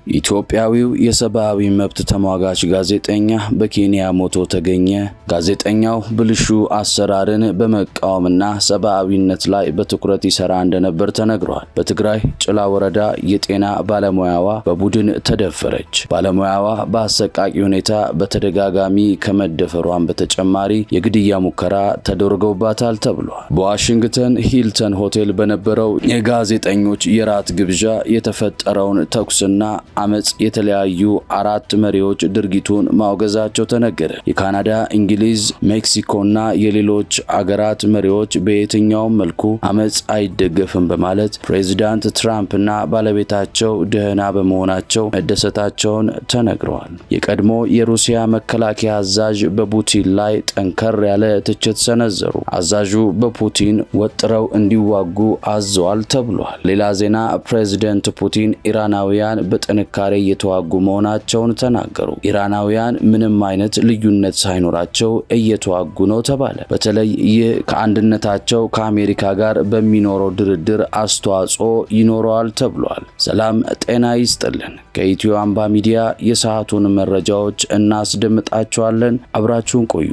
ኢትዮጵያዊው የሰብአዊ መብት ተሟጋች ጋዜጠኛ በኬንያ ሞቶ ተገኘ። ጋዜጠኛው ብልሹ አሰራርን በመቃወምና ሰብአዊነት ላይ በትኩረት ይሰራ እንደነበር ተነግሯል። በትግራይ ጭላ ወረዳ የጤና ባለሙያዋ በቡድን ተደፈረች። ባለሙያዋ በአሰቃቂ ሁኔታ በተደጋጋሚ ከመደፈሯን በተጨማሪ የግድያ ሙከራ ተደርጎባታል ተብሏል። በዋሽንግተን ሂልተን ሆቴል በነበረው የጋዜጠኞች የራት ግብዣ የተፈጠረውን ተኩስና አመጽ የተለያዩ አራት መሪዎች ድርጊቱን ማውገዛቸው ተነገረ። የካናዳ፣ እንግሊዝ፣ ሜክሲኮና የሌሎች አገራት መሪዎች በየትኛው መልኩ አመጽ አይደገፍም በማለት ፕሬዝዳንት ትራምፕና ባለቤታቸው ደህና በመሆናቸው መደሰታቸውን ተነግረዋል። የቀድሞ የሩሲያ መከላከያ አዛዥ በፑቲን ላይ ጠንከር ያለ ትችት ሰነዘሩ። አዛዡ በፑቲን ወጥረው እንዲዋጉ አዘዋል ተብሏል። ሌላ ዜና ፕሬዝዳንት ፑቲን ኢራናውያን በጥንካሬ እየተዋጉ መሆናቸውን ተናገሩ። ኢራናውያን ምንም አይነት ልዩነት ሳይኖራቸው እየተዋጉ ነው ተባለ። በተለይ ይህ ከአንድነታቸው ከአሜሪካ ጋር በሚኖረው ድርድር አስተዋጽኦ ይኖረዋል ተብሏል። ሰላም ጤና ይስጥልን። ከኢትዮ አምባ ሚዲያ የሰዓቱን መረጃዎች እናስደምጣችኋለን። አብራችሁን ቆዩ።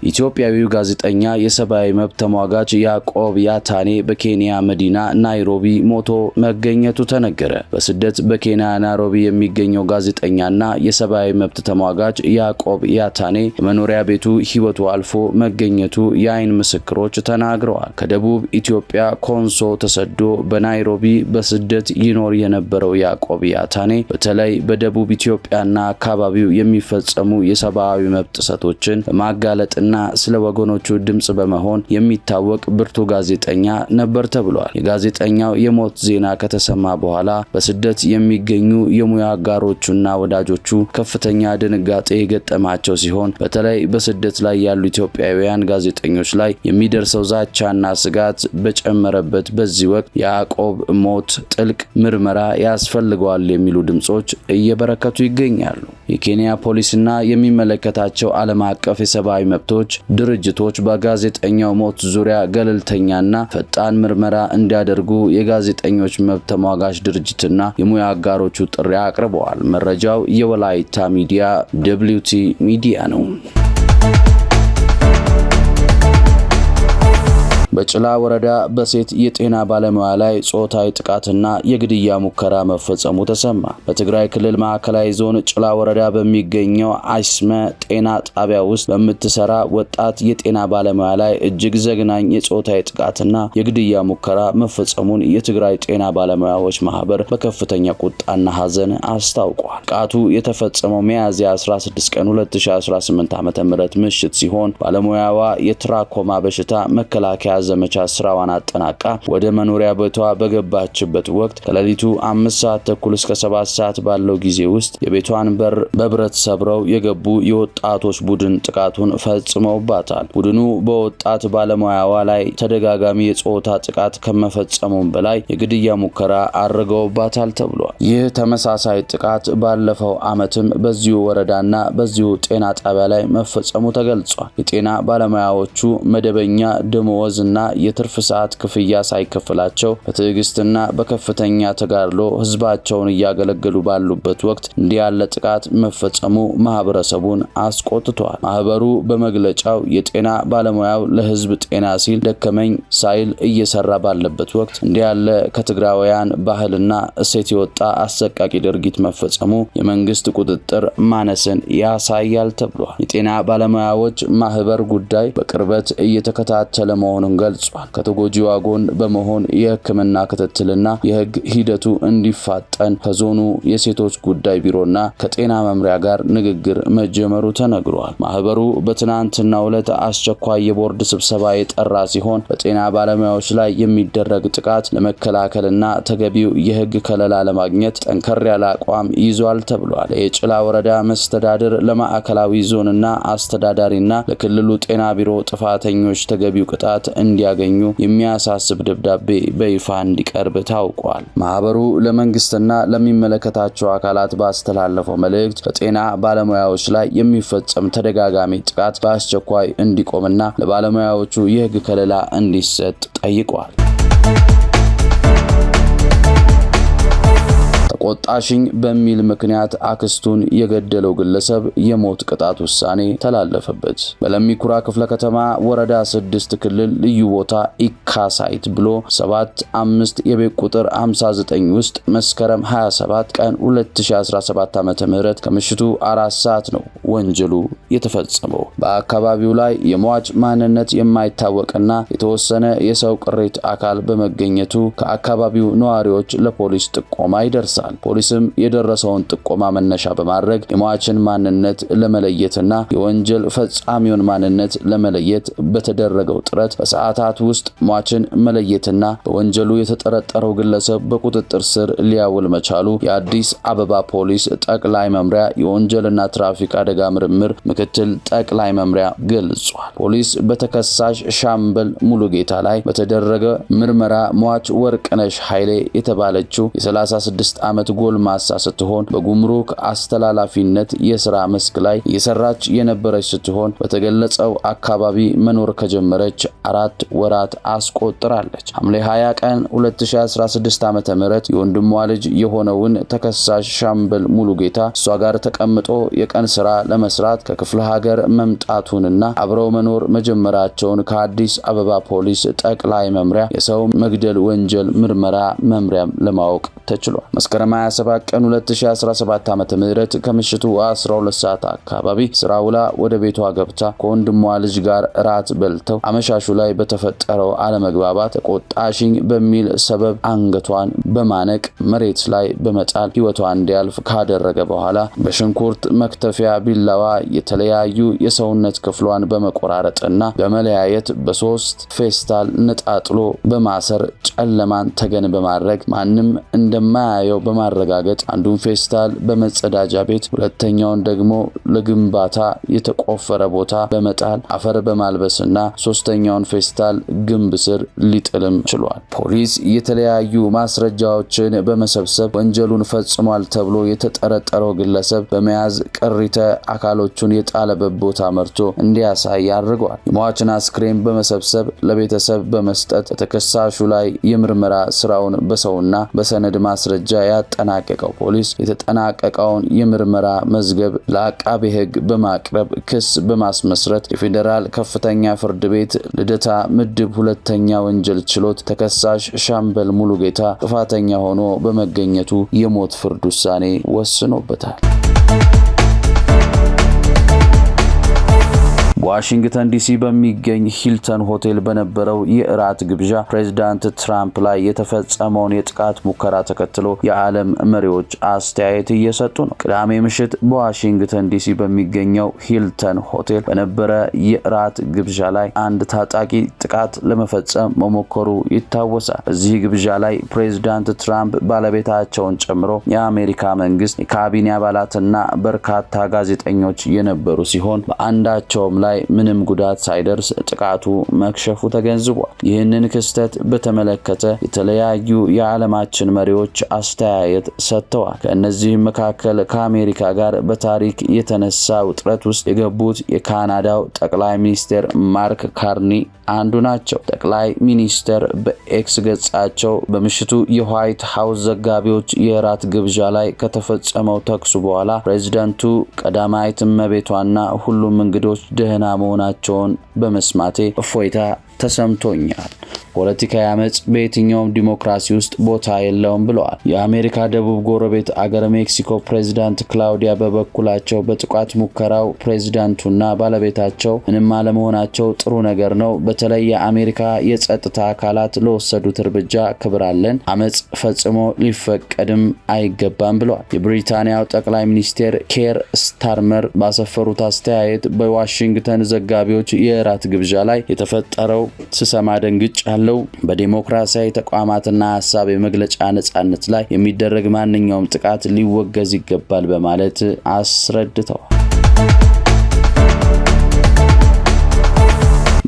ኢትዮጵያዊው ጋዜጠኛ የሰብአዊ መብት ተሟጋች ያዕቆብ ያታኔ በኬንያ መዲና ናይሮቢ ሞቶ መገኘቱ ተነገረ። በስደት በኬንያ ናይሮቢ የሚገኘው ጋዜጠኛና የሰብአዊ መብት ተሟጋች ያዕቆብ ያታኔ በመኖሪያ ቤቱ ሕይወቱ አልፎ መገኘቱ የአይን ምስክሮች ተናግረዋል። ከደቡብ ኢትዮጵያ ኮንሶ ተሰዶ በናይሮቢ በስደት ይኖር የነበረው ያዕቆብ ያታኔ በተለይ በደቡብ ኢትዮጵያና አካባቢው የሚፈጸሙ የሰብአዊ መብት ጥሰቶችን በማጋለጥና ስለ ወገኖቹ ድምጽ በመሆን የሚታወቅ ብርቱ ጋዜጠኛ ነበር ተብሏል። የጋዜጠኛው የሞት ዜና ከተሰማ በኋላ በስደት የሚገኙ የሙያ አጋሮቹና ወዳጆቹ ከፍተኛ ድንጋጤ የገጠማቸው ሲሆን በተለይ በስደት ላይ ያሉ ኢትዮጵያውያን ጋዜጠኞች ላይ የሚደርሰው ዛቻና ስጋት በጨመረበት በዚህ ወቅት ያዕቆብ ሞት ጥልቅ ምርመራ ያስፈልገዋል የሚሉ ድምጾች እየበረከቱ ይገኛሉ። የኬንያ ፖሊስና የሚመለከታቸው ዓለም አቀፍ የሰብአዊ መብቶች ድርጅቶች በጋዜጠኛው ሞት ዙሪያ ገለልተኛና ፈጣን ምርመራ እንዲያደርጉ የጋዜጠኞች መብት ተሟጋች ድርጅትና የሙያ አጋሮቹ ጥሪ አቅርበዋል። መረጃው የወላይታ ሚዲያ WT ሚዲያ ነው። በጭላ ወረዳ በሴት የጤና ባለሙያ ላይ ጾታዊ ጥቃትና የግድያ ሙከራ መፈጸሙ ተሰማ። በትግራይ ክልል ማዕከላዊ ዞን ጭላ ወረዳ በሚገኘው አይስመ ጤና ጣቢያ ውስጥ በምትሰራ ወጣት የጤና ባለሙያ ላይ እጅግ ዘግናኝ የጾታዊ ጥቃትና የግድያ ሙከራ መፈጸሙን የትግራይ ጤና ባለሙያዎች ማህበር በከፍተኛ ቁጣና ሐዘን አስታውቋል። ጥቃቱ የተፈጸመው ሚያዝያ 16 ቀን 2018 ዓ.ም ምሽት ሲሆን ባለሙያዋ የትራኮማ በሽታ መከላከያ ዘመቻ ስራዋን አጠናቃ ወደ መኖሪያ ቤቷ በገባችበት ወቅት ከሌሊቱ 5 ሰዓት ተኩል እስከ 7 ሰዓት ባለው ጊዜ ውስጥ የቤቷን በር በብረት ሰብረው የገቡ የወጣቶች ቡድን ጥቃቱን ፈጽመውባታል። ቡድኑ በወጣት ባለሙያዋ ላይ ተደጋጋሚ የጾታ ጥቃት ከመፈጸሙም በላይ የግድያ ሙከራ አድርገውባታል ተብሏል። ይህ ተመሳሳይ ጥቃት ባለፈው ዓመትም በዚሁ ወረዳና በዚሁ ጤና ጣቢያ ላይ መፈጸሙ ተገልጿል። የጤና ባለሙያዎቹ መደበኛ ደመወዝና የትርፍ ሰዓት ክፍያ ሳይከፈላቸው በትዕግስትና በከፍተኛ ተጋድሎ ህዝባቸውን እያገለገሉ ባሉበት ወቅት እንዲህ ያለ ጥቃት መፈጸሙ ማህበረሰቡን አስቆጥቷል። ማህበሩ በመግለጫው የጤና ባለሙያው ለህዝብ ጤና ሲል ደከመኝ ሳይል እየሰራ ባለበት ወቅት እንዲህ ያለ ከትግራውያን ባህልና እሴት የወጣ አሰቃቂ ድርጊት መፈጸሙ የመንግስት ቁጥጥር ማነስን ያሳያል ተብሏል። የጤና ባለሙያዎች ማህበር ጉዳይ በቅርበት እየተከታተለ መሆኑን ገልጿል። ከተጎጂዋ ጎን በመሆን የህክምና ክትትልና የህግ ሂደቱ እንዲፋጠን ከዞኑ የሴቶች ጉዳይ ቢሮና ከጤና መምሪያ ጋር ንግግር መጀመሩ ተነግሯል። ማህበሩ በትናንትናው ዕለት አስቸኳይ የቦርድ ስብሰባ የጠራ ሲሆን በጤና ባለሙያዎች ላይ የሚደረግ ጥቃት ለመከላከልና ተገቢው የህግ ከለላ ለማግኘት ጠንከር ያለ አቋም ይዟል ተብሏል። የጭላ ወረዳ መስተዳድር ለማዕከላዊ ዞንና አስተዳዳሪና ለክልሉ ጤና ቢሮ ጥፋተኞች ተገቢው ቅጣት እንዲያገኙ የሚያሳስብ ደብዳቤ በይፋ እንዲቀርብ ታውቋል። ማህበሩ ለመንግስትና ለሚመለከታቸው አካላት ባስተላለፈው መልእክት በጤና ባለሙያዎች ላይ የሚፈጸም ተደጋጋሚ ጥቃት በአስቸኳይ እንዲቆምና ለባለሙያዎቹ የህግ ከለላ እንዲሰጥ ጠይቋል። ተቆጣሽኝ በሚል ምክንያት አክስቱን የገደለው ግለሰብ የሞት ቅጣት ውሳኔ ተላለፈበት። በለሚኩራ ክፍለ ከተማ ወረዳ 6 ክልል ልዩ ቦታ ኢካሳይት ብሎ 75 የቤት ቁጥር 59 ውስጥ መስከረም 27 ቀን 2017 ዓ.ም ከምሽቱ 4 ሰዓት ነው ወንጀሉ የተፈጸመው። በአካባቢው ላይ የሟች ማንነት የማይታወቅና የተወሰነ የሰው ቅሪት አካል በመገኘቱ ከአካባቢው ነዋሪዎች ለፖሊስ ጥቆማ ይደርሳል። ፖሊስም የደረሰውን ጥቆማ መነሻ በማድረግ የሟችን ማንነት ለመለየትና የወንጀል ፈጻሚውን ማንነት ለመለየት በተደረገው ጥረት በሰዓታት ውስጥ ሟችን መለየትና በወንጀሉ የተጠረጠረው ግለሰብ በቁጥጥር ስር ሊያውል መቻሉ የአዲስ አበባ ፖሊስ ጠቅላይ መምሪያ የወንጀልና ትራፊክ አደጋ ምርምር ምክትል ጠቅላይ መምሪያ ገልጿል። ፖሊስ በተከሳሽ ሻምበል ሙሉጌታ ላይ በተደረገ ምርመራ ሟች ወርቅነሽ ኃይሌ የተባለችው የ36 ዓመት ጎልማሳ ስትሆን በጉምሩክ አስተላላፊነት የሥራ መስክ ላይ እየሰራች የነበረች ስትሆን በተገለጸው አካባቢ መኖር ከጀመረች 4 ወራት አስቆጥራለች። ሐምሌ 20 ቀን 2016 ዓ.ም የወንድሟ ልጅ የሆነውን ተከሳሽ ሻምበል ሙሉጌታ እሷ ጋር ተቀምጦ የቀን ስራ ለመስራት ከክፍለ ሀገር መምጣቱንና አብረው መኖር መጀመራቸውን ከአዲስ አበባ ፖሊስ ጠቅላይ መምሪያ የሰው መግደል ወንጀል ምርመራ መምሪያም ለማወቅ ተችሏል። መስከረም 27 ቀን 2017 ዓ.ም ከምሽቱ 12 ሰዓት አካባቢ ስራ ውላ ወደ ቤቷ ገብታ ከወንድሟ ልጅ ጋር ራት በልተው አመሻሹ ላይ በተፈጠረው አለመግባባት ተቆጣሽኝ በሚል ሰበብ አንገቷን በማነቅ መሬት ላይ በመጣል ህይወቷ እንዲያልፍ ካደረገ በኋላ በሽንኩርት መክተፊያ ቢላዋ የተለያዩ የሰውነት ክፍሏን በመቆራረጥና በመለያየት በ3 ፌስታል ነጣጥሎ በማሰር ጨለማን ተገን በማድረግ ማንም እንደማያየው በማረጋገጥ አንዱን ፌስታል በመጸዳጃ ቤት ሁለተኛውን ደግሞ ለግንባታ የተቆፈረ ቦታ በመጣል አፈር በማልበስና ሶስተኛውን ፌስታል ግንብ ስር ሊጥልም ችሏል። ፖሊስ የተለያዩ ማስረጃዎችን በመሰብሰብ ወንጀሉን ፈጽሟል ተብሎ የተጠረጠረው ግለሰብ በመያዝ ቅሪተ አካሎቹን የጣለበት ቦታ መርቶ እንዲያሳይ አድርጓል። የሟችን አስክሬን በመሰብሰብ ለቤተሰብ በመስጠት ተከሳሹ ላይ የምርመራ ስራውን በሰውና በሰነድ ማስረጃ ያጠናቀቀው ፖሊስ የተጠናቀቀውን የምርመራ መዝገብ ለአቃቤ ሕግ በማቅረብ ክስ በማስመስረት የፌዴራል ከፍተኛ ፍርድ ቤት ልደታ ምድብ 2ኛ ወንጀል ችሎት ተከሳሽ ሻምበል ሙሉጌታ ጥፋተኛ ሆኖ በመገኘቱ የሞት ፍርድ ውሳኔ ወስኖበታል። ዋሽንግተን ዲሲ በሚገኝ ሂልተን ሆቴል በነበረው የእራት ግብዣ ፕሬዝዳንት ትራምፕ ላይ የተፈጸመውን የጥቃት ሙከራ ተከትሎ የዓለም መሪዎች አስተያየት እየሰጡ ነው። ቅዳሜ ምሽት በዋሽንግተን ዲሲ በሚገኘው ሂልተን ሆቴል በነበረ የእራት ግብዣ ላይ አንድ ታጣቂ ጥቃት ለመፈጸም መሞከሩ ይታወሳል። እዚህ ግብዣ ላይ ፕሬዝዳንት ትራምፕ ባለቤታቸውን ጨምሮ የአሜሪካ መንግስት የካቢኔ አባላትና በርካታ ጋዜጠኞች የነበሩ ሲሆን በአንዳቸውም ላይ ምንም ጉዳት ሳይደርስ ጥቃቱ መክሸፉ ተገንዝቧል። ይህንን ክስተት በተመለከተ የተለያዩ የዓለማችን መሪዎች አስተያየት ሰጥተዋል። ከእነዚህም መካከል ከአሜሪካ ጋር በታሪክ የተነሳ ውጥረት ውስጥ የገቡት የካናዳው ጠቅላይ ሚኒስትር ማርክ ካርኒ አንዱ ናቸው። ጠቅላይ ሚኒስትር በኤክስ ገጻቸው በምሽቱ የዋይት ሃውስ ዘጋቢዎች የራት ግብዣ ላይ ከተፈጸመው ተኩስ በኋላ ፕሬዝዳንቱ ቀዳማዊት እመቤቷና ሁሉም እንግዶች ደህና መሆናቸውን በመስማቴ እፎይታ ተሰምቶኛል። ፖለቲካዊ አመጽ በየትኛውም ዲሞክራሲ ውስጥ ቦታ የለውም ብለዋል። የአሜሪካ ደቡብ ጎረቤት አገር ሜክሲኮ ፕሬዝዳንት ክላውዲያ በበኩላቸው በጥቃት ሙከራው ፕሬዝዳንቱና ባለቤታቸው ምንም አለመሆናቸው ጥሩ ነገር ነው። በተለይ የአሜሪካ የጸጥታ አካላት ለወሰዱት እርምጃ ክብር አለን። አመጽ ፈጽሞ ሊፈቀድም አይገባም ብለዋል። የብሪታንያው ጠቅላይ ሚኒስትር ኬር ስታርመር ባሰፈሩት አስተያየት በዋሽንግተን ዘጋቢዎች የራት ግብዣ ላይ የተፈጠረው ስሰማ ደንግጫለሁ። በዲሞክራሲያዊ ተቋማትና ሐሳብ የመግለጫ ነጻነት ላይ የሚደረግ ማንኛውም ጥቃት ሊወገዝ ይገባል በማለት አስረድተዋል።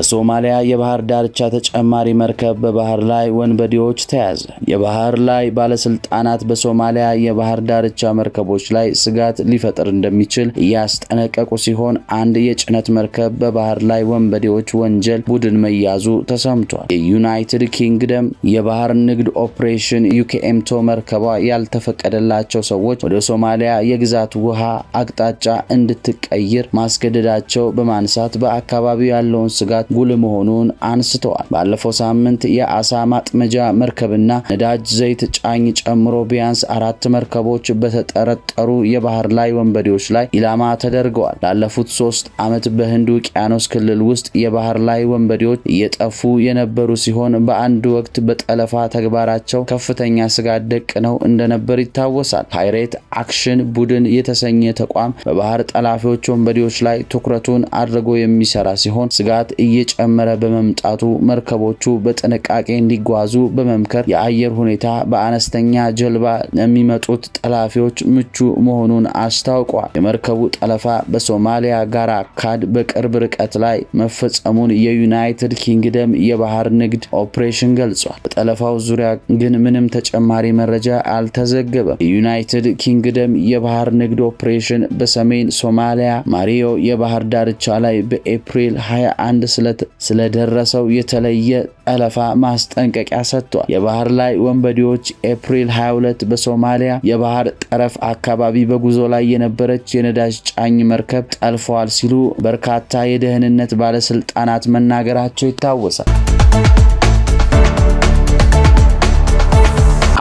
በሶማሊያ የባህር ዳርቻ ተጨማሪ መርከብ በባህር ላይ ወንበዴዎች ተያዘ። የባህር ላይ ባለስልጣናት በሶማሊያ የባህር ዳርቻ መርከቦች ላይ ስጋት ሊፈጥር እንደሚችል እያስጠነቀቁ ሲሆን አንድ የጭነት መርከብ በባህር ላይ ወንበዴዎች ወንጀል ቡድን መያዙ ተሰምቷል። የዩናይትድ ኪንግደም የባህር ንግድ ኦፕሬሽን ዩኬኤምቶ መርከቧ ያልተፈቀደላቸው ሰዎች ወደ ሶማሊያ የግዛት ውሃ አቅጣጫ እንድትቀይር ማስገደዳቸው በማንሳት በአካባቢው ያለውን ስጋት ጉልህ መሆኑን አንስተዋል። ባለፈው ሳምንት የአሳ ማጥመጃ መርከብና ነዳጅ ዘይት ጫኝ ጨምሮ ቢያንስ 4 መርከቦች በተጠረጠሩ የባህር ላይ ወንበዴዎች ላይ ኢላማ ተደርገዋል። ላለፉት 3 ዓመት በህንድ ውቅያኖስ ክልል ውስጥ የባህር ላይ ወንበዴዎች እየጠፉ የነበሩ ሲሆን በአንድ ወቅት በጠለፋ ተግባራቸው ከፍተኛ ስጋት ደቅነው እንደነበር ይታወሳል። ፓይሬት አክሽን ቡድን የተሰኘ ተቋም በባህር ጠላፊዎች ወንበዴዎች ላይ ትኩረቱን አድርጎ የሚሰራ ሲሆን ስጋት እየጨመረ በመምጣቱ መርከቦቹ በጥንቃቄ እንዲጓዙ በመምከር የአየር ሁኔታ በአነስተኛ ጀልባ ለሚመጡት ጠላፊዎች ምቹ መሆኑን አስታውቋል። የመርከቡ ጠለፋ በሶማሊያ ጋራ ካድ በቅርብ ርቀት ላይ መፈጸሙን የዩናይትድ ኪንግደም የባህር ንግድ ኦፕሬሽን ገልጿል። በጠለፋው ዙሪያ ግን ምንም ተጨማሪ መረጃ አልተዘገበም። የዩናይትድ ኪንግደም የባህር ንግድ ኦፕሬሽን በሰሜን ሶማሊያ ማሪዮ የባህር ዳርቻ ላይ በኤፕሪል 21 ስለደረሰው የተለየ ጠለፋ ማስጠንቀቂያ ሰጥቷል። የባህር ላይ ወንበዴዎች ኤፕሪል 22 በሶማሊያ የባህር ጠረፍ አካባቢ በጉዞ ላይ የነበረች የነዳጅ ጫኝ መርከብ ጠልፈዋል ሲሉ በርካታ የደህንነት ባለስልጣናት መናገራቸው ይታወሳል።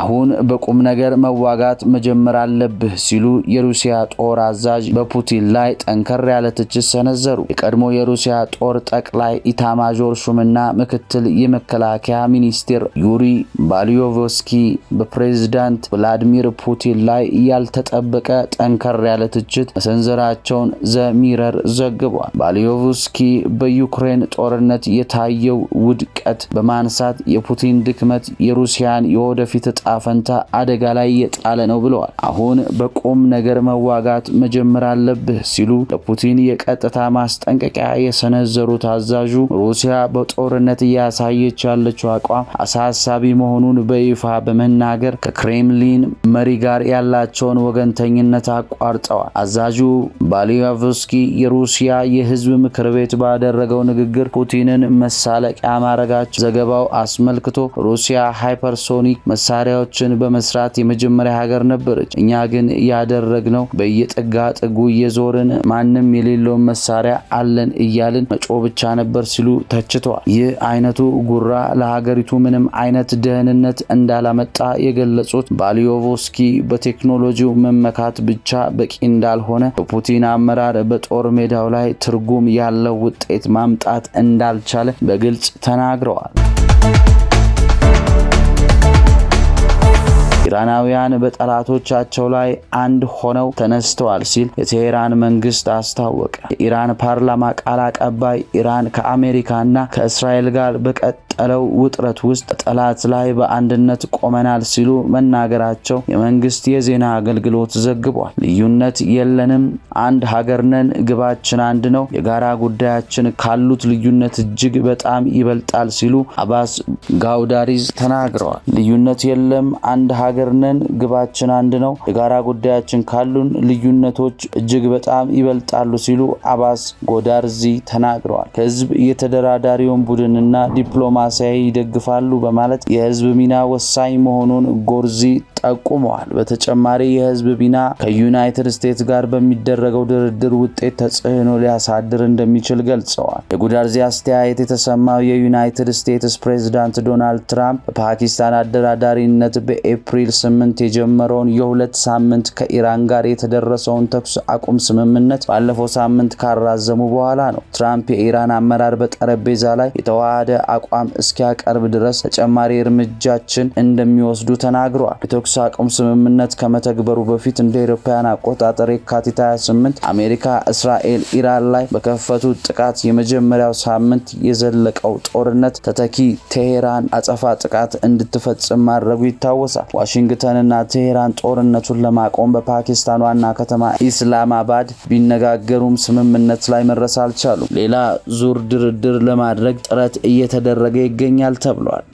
አሁን በቁም ነገር መዋጋት መጀመር አለብህ ሲሉ የሩሲያ ጦር አዛዥ በፑቲን ላይ ጠንከር ያለ ትችት ሰነዘሩ። የቀድሞ የሩሲያ ጦር ጠቅላይ ኢታማዦር ሹምና ምክትል የመከላከያ ሚኒስትር ዩሪ ባሊዮቭስኪ በፕሬዝዳንት ቭላዲሚር ፑቲን ላይ ያልተጠበቀ ጠንከር ያለ ትችት መሰንዘራቸውን ዘ ሚረር ዘግቧል። ባሊዮቭስኪ በዩክሬን ጦርነት የታየው ውድቀት በማንሳት የፑቲን ድክመት የሩሲያን የወደፊት ፈንታ አደጋ ላይ የጣለ ነው ብለዋል። አሁን በቁም ነገር መዋጋት መጀመር አለብህ ሲሉ ለፑቲን የቀጥታ ማስጠንቀቂያ የሰነዘሩት አዛዡ ሩሲያ በጦርነት እያሳየች ያለችው አቋም አሳሳቢ መሆኑን በይፋ በመናገር ከክሬምሊን መሪ ጋር ያላቸውን ወገንተኝነት አቋርጠዋል። አዛዡ ባሊዮቭስኪ የሩሲያ የህዝብ ምክር ቤት ባደረገው ንግግር ፑቲንን መሳለቂያ ማድረጋቸው ዘገባው አስመልክቶ ሩሲያ ሃይፐርሶኒክ መሳሪያዎችን በመስራት የመጀመሪያ ሀገር ነበረች። እኛ ግን ያደረግነው በየጥጋ ጥጉ እየዞርን ማንም የሌለው መሳሪያ አለን እያልን መጮ ብቻ ነበር ሲሉ ተችተዋል። ይህ አይነቱ ጉራ ለሀገሪቱ ምንም አይነት ደህንነት እንዳላመጣ የገለጹት ባሊዮቭስኪ በቴክኖሎጂው መመካት ብቻ በቂ እንዳልሆነ በፑቲን አመራር በጦር ሜዳው ላይ ትርጉም ያለው ውጤት ማምጣት እንዳልቻለ በግልጽ ተናግረዋል። ኢራናውያን በጠላቶቻቸው ላይ አንድ ሆነው ተነስተዋል ሲል የቴህራን መንግስት አስታወቀ። የኢራን ፓርላማ ቃል አቀባይ ኢራን ከአሜሪካና ከእስራኤል ጋር በቀጠለው ውጥረት ውስጥ ጠላት ላይ በአንድነት ቆመናል ሲሉ መናገራቸው የመንግስት የዜና አገልግሎት ዘግቧል። ልዩነት የለንም፣ አንድ ሀገር ነን፣ ግባችን አንድ ነው፣ የጋራ ጉዳያችን ካሉት ልዩነት እጅግ በጣም ይበልጣል ሲሉ አባስ ጋውዳሪዝ ተናግረዋል። ልዩነት የለም፣ አንድ ሀገር ነን፣ ግባችን አንድ ነው፣ የጋራ ጉዳያችን ካሉን ልዩነቶች እጅግ በጣም ይበልጣሉ ሲሉ አባስ ጎዳርዚ ተናግረዋል። ከህዝብ የተደራዳሪውን ቡድንና ዲፕሎማሲያዊ ይደግፋሉ በማለት የህዝብ ሚና ወሳኝ መሆኑን ጎርዚ ጠቁመዋል። በተጨማሪ የህዝብ ሚና ከዩናይትድ ስቴትስ ጋር በሚደረገው ድርድር ውጤት ተጽዕኖ ሊያሳድር እንደሚችል ገልጸዋል። የጎዳርዚ አስተያየት የተሰማው የዩናይትድ ስቴትስ ፕሬዝዳንት ዶናልድ ትራምፕ በፓኪስታን አደራዳሪነት በኤፕሪል 8 የጀመረውን የ2 ሳምንት ከኢራን ጋር የተደረሰውን ተኩስ አቁም ስምምነት ባለፈው ሳምንት ካራዘሙ በኋላ ነው። ትራምፕ የኢራን አመራር በጠረጴዛ ላይ የተዋሃደ አቋም እስኪያቀርብ ድረስ ተጨማሪ እርምጃችን እንደሚወስዱ ተናግረዋል። የተኩስ አቁም ስምምነት ከመተግበሩ በፊት እንደ አውሮፓውያን አቆጣጠር የካቲት 28 አሜሪካ እስራኤል ኢራን ላይ በከፈቱት ጥቃት የመጀመሪያው ሳምንት የዘለቀው ጦርነት ተተኪ ቴሄራን አጸፋ ጥቃት እንድትፈጽም ማድረጉ ይታወሳል። ዋሽንግተንና ቴሄራን ጦርነቱን ለማቆም በፓኪስታን ዋና ከተማ ኢስላማባድ ቢነጋገሩም ስምምነት ላይ መድረስ አልቻሉም። ሌላ ዙር ድርድር ለማድረግ ጥረት እየተደረገ ይገኛል ተብሏል።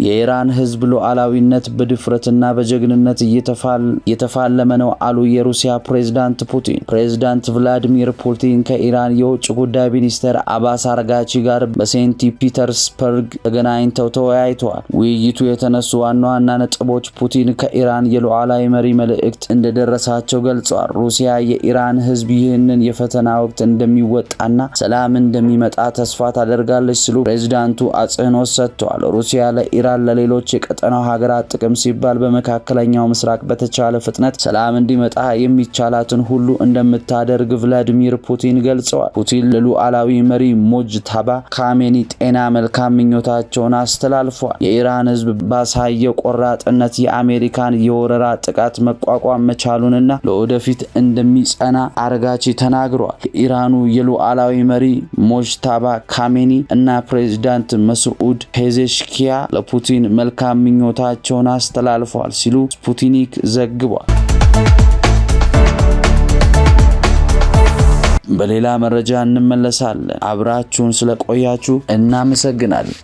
የኢራን ህዝብ ሉዓላዊነት በድፍረትና በጀግንነት እየተፋለመ ነው አሉ የሩሲያ ፕሬዝዳንት ፑቲን። ፕሬዝዳንት ቭላዲሚር ፑቲን ከኢራን የውጭ ጉዳይ ሚኒስትር አባስ አርጋቺ ጋር በሴንት ፒተርስበርግ ተገናኝተው ተወያይተዋል። ውይይቱ የተነሱ ዋና ዋና ነጥቦች ፑቲን ከኢራን የሉዓላዊ መሪ መልእክት እንደደረሳቸው ገልጸዋል። ሩሲያ የኢራን ህዝብ ይህንን የፈተና ወቅት እንደሚወጣና ሰላም እንደሚመጣ ተስፋ ታደርጋለች ሲሉ ፕሬዝዳንቱ አጽንኦት ሰጥተዋል። ሩሲያ ለኢራን ለሌሎች የቀጠናው ሀገራት ጥቅም ሲባል በመካከለኛው ምስራቅ በተቻለ ፍጥነት ሰላም እንዲመጣ የሚቻላትን ሁሉ እንደምታደርግ ቭላዲሚር ፑቲን ገልጸዋል። ፑቲን ለሉዓላዊ መሪ ሞጅታባ ካሜኒ ጤና መልካም ምኞታቸውን አስተላልፈዋል። የኢራን ህዝብ ባሳየው ቆራጥነት የአሜሪካን የወረራ ጥቃት መቋቋም መቻሉንና ለወደፊት እንደሚጸና አርጋቺ ተናግረዋል። የኢራኑ የሉዓላዊ መሪ ሞጅታባ ካሜኒ እና ፕሬዝዳንት መስዑድ ፔዜሽኪያ ለፑቲን መልካም ምኞታቸውን አስተላልፈዋል ሲሉ ስፑትኒክ ዘግቧል። በሌላ መረጃ እንመለሳለን። አብራችሁን ስለቆያችሁ እናመሰግናለን።